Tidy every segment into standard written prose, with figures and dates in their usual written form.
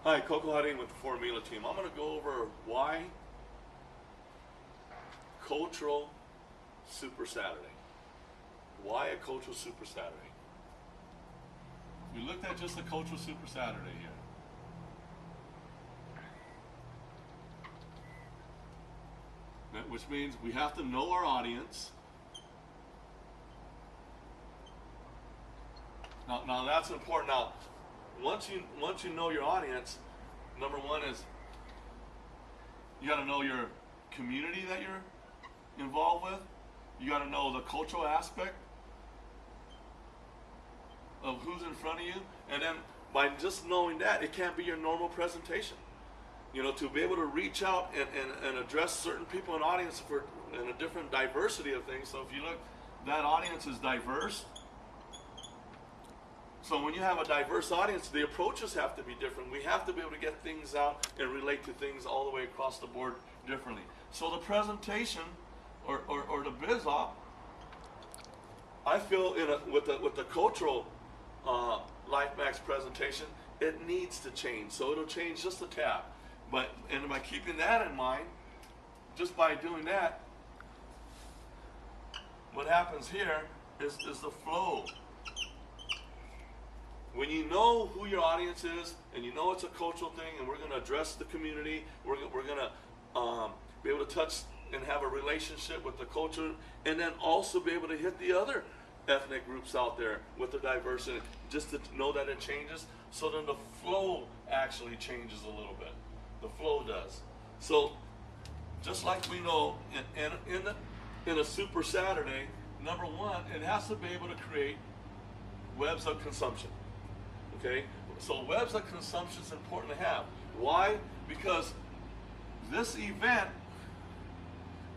Hi, Coco Harin with the Four Mila team. I'm going to go over why Cultural Super Saturday. Why a Cultural Super Saturday? We looked at just a Cultural Super Saturday here. Which means we have to know our audience. Now that's important. Now, once you know your audience, number one is you got to know your community that you're involved with. You got to know the cultural aspect of who's in front of you, and then by just knowing that, it can't be your normal presentation. You know, to be able to reach out and address certain people in audience for in a different diversity of things. So if you look, that audience is diverse. So when you have a diverse audience, the approaches have to be different. We have to be able to get things out and relate to things all the way across the board differently. So the presentation or the biz op, I feel with the cultural LifeMax presentation, it needs to change. So it'll change just a tad. And by keeping that in mind, just by doing that, what happens here is the flow. When you know who your audience is, and you know it's a cultural thing, and we're going to address the community, we're going to be able to touch and have a relationship with the culture, and then also be able to hit the other ethnic groups out there with the diversity, just to know that it changes. So then the flow actually changes a little bit. The flow does. So just like we know in a Super Saturday, number one, it has to be able to create webs of consumption. Okay? So webs of consumption is important to have. Why? Because this event,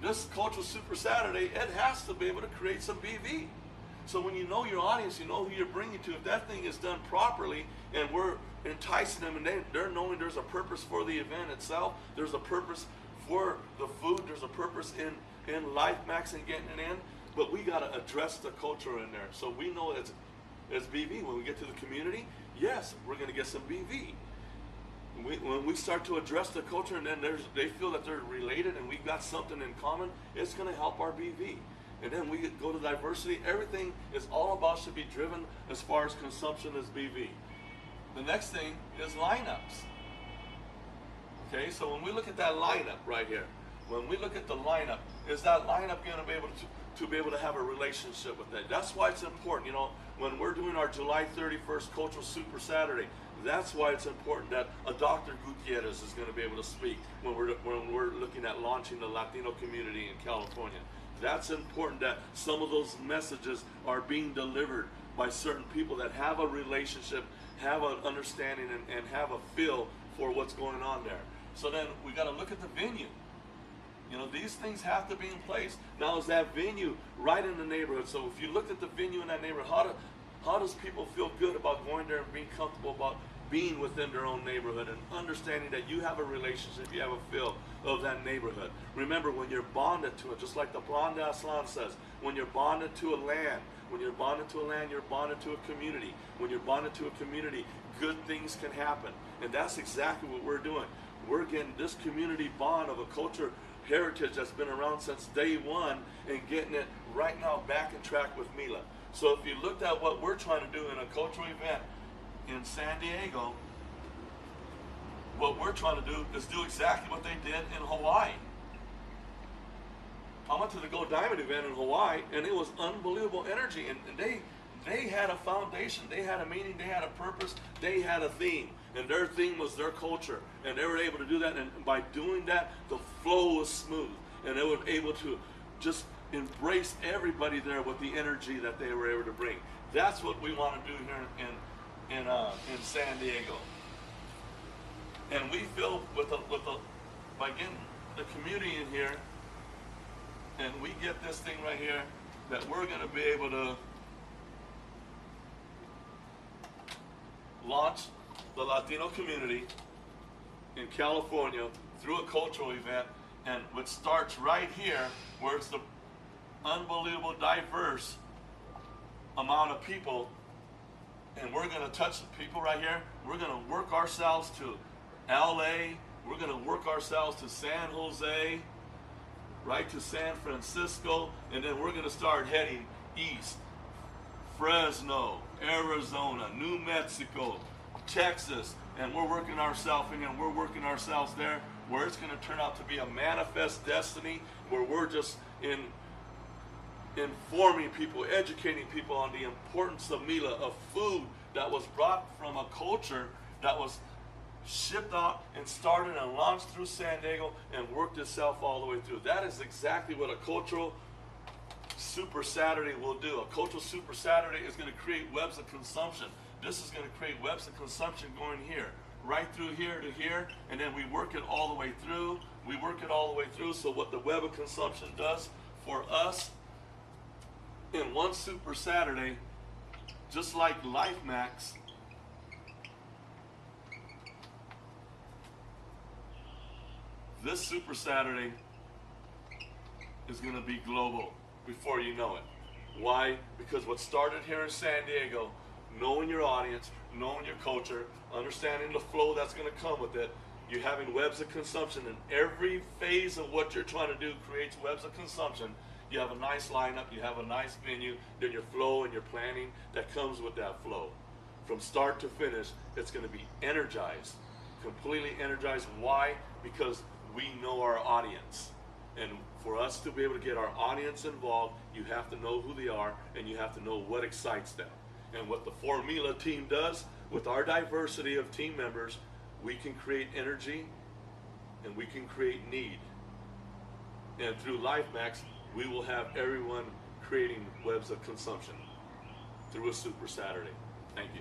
this Cultural Super Saturday, it has to be able to create some BV. So when you know your audience, you know who you're bringing to. If that thing is done properly and we're enticing them and they're knowing there's a purpose for the event itself, there's a purpose for the food, there's a purpose in LifeMax and getting it in, but we got to address the culture in there. So we know it's BV. When we get to the community, yes, we're going to get some BV. When we start to address the culture and then they feel that they're related and we've got something in common, it's going to help our BV. And then we go to diversity. Everything is all about should be driven as far as consumption as BV. The next thing is lineups. Okay, so when we look at that lineup right here, when we look at the lineup, is that lineup going to be able to be able to have a relationship with that? That's why it's important. You know, when we're doing our July 31st Cultural Super Saturday, that's why it's important that a Dr. Gutierrez is going to be able to speak when we're looking at launching the Latino community in California. That's important that some of those messages are being delivered by certain people that have a relationship, have an understanding, and have a feel for what's going on there. So then we got to look at the venue. You know, these things have to be in place. Now, is that venue right in the neighborhood? So if you look at the venue in that neighborhood, how does people feel good about going there and being comfortable about being within their own neighborhood and understanding that you have a relationship, you have a feel of that neighborhood? Remember, when you're bonded to it, just like the Plan de Aslan says, when you're bonded to a land, you're bonded to a community. When you're bonded to a community, good things can happen. And that's exactly what we're doing. We're getting this community bond of a culture heritage that's been around since day one and getting it right now back in track with Mila. So if you looked at what we're trying to do in a cultural event in San Diego, what we're trying to do is do exactly what they did in Hawaii. I went to the Go Diamond event in Hawaii, and it was unbelievable energy. And they had a foundation, they had a meaning, they had a purpose, they had a theme. And their theme was their culture. And they were able to do that. And by doing that, the flow was smooth. And they were able to just embrace everybody there with the energy that they were able to bring. That's what we want to do here in San Diego. And we feel by getting the community in here, and we get this thing right here, that we're going to be able to launch the Latino community in California through a cultural event, and which starts right here, where it's the unbelievable diverse amount of people, and we're going to touch the people right here. We're going to work ourselves to LA. We're going to work ourselves to San Jose, right to San Francisco, and then we're going to start heading east. Fresno, Arizona, New Mexico, Texas, and we're working ourselves in and we're working ourselves there, where it's going to turn out to be a manifest destiny, where we're just informing people, educating people on the importance of Mila, of food that was brought from a culture that was shipped out and started and launched through San Diego and worked itself all the way through. That is exactly what a cultural Super Saturday will do. A cultural Super Saturday is going to create webs of consumption. This is going to create webs of consumption going here, right through here to here, and then we work it all the way through. We work it all the way through. So what the web of consumption does for us in one Super Saturday, just like LifeMax, this Super Saturday is going to be global before you know it. Why? Because what started here in San Diego, knowing your audience, knowing your culture, understanding the flow that's going to come with it, you having webs of consumption, and every phase of what you're trying to do creates webs of consumption. You have a nice lineup, you have a nice venue, then your flow and your planning that comes with that flow. From start to finish, it's going to be energized, completely energized. Why? Because we know our audience. And for us to be able to get our audience involved, you have to know who they are and you have to know what excites them. And what the Formula team does, with our diversity of team members, we can create energy and we can create need. And through LifeMax, we will have everyone creating webs of consumption through a Super Saturday. Thank you.